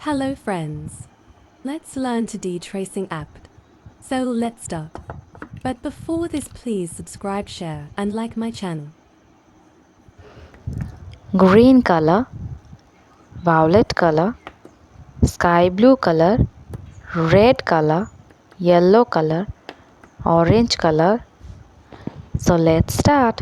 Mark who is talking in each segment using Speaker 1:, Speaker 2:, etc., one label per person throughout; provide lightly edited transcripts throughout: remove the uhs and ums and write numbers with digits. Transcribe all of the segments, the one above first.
Speaker 1: Hello friends, let's learn to do tracing apt. So let's start. But before this, please subscribe, share and like my channel.
Speaker 2: Green color, violet color, sky blue color, red color, yellow color, orange color. So let's start.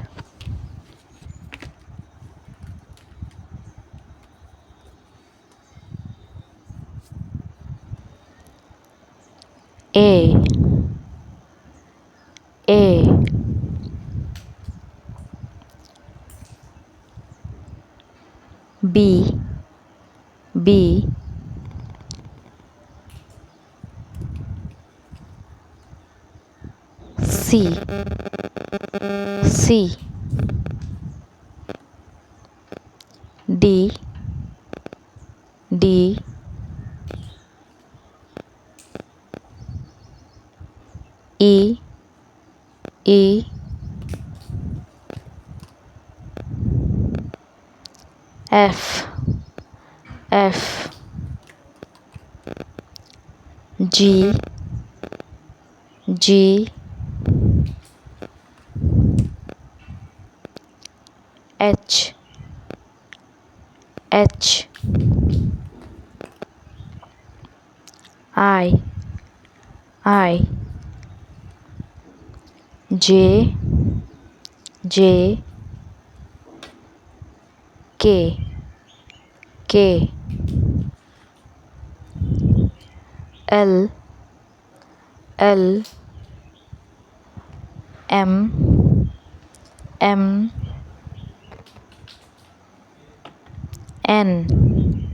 Speaker 2: A B B C C D D E E F F G G H H I J J K K L L M M N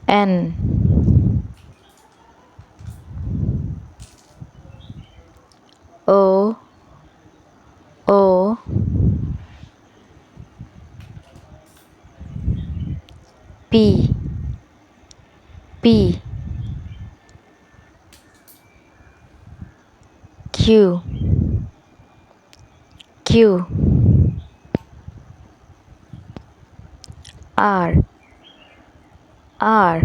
Speaker 2: N O O P P Q Q R R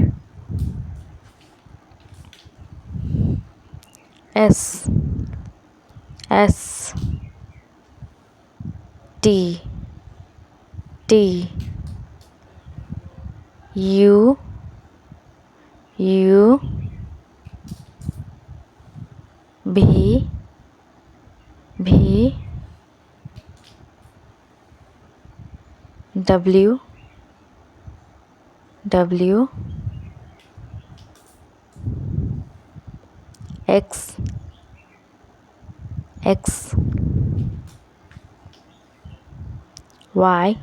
Speaker 2: S S T T U U V V W W X X Y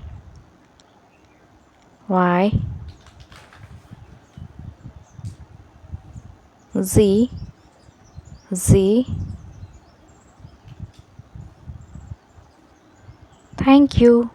Speaker 2: Y Z Z. Thank you.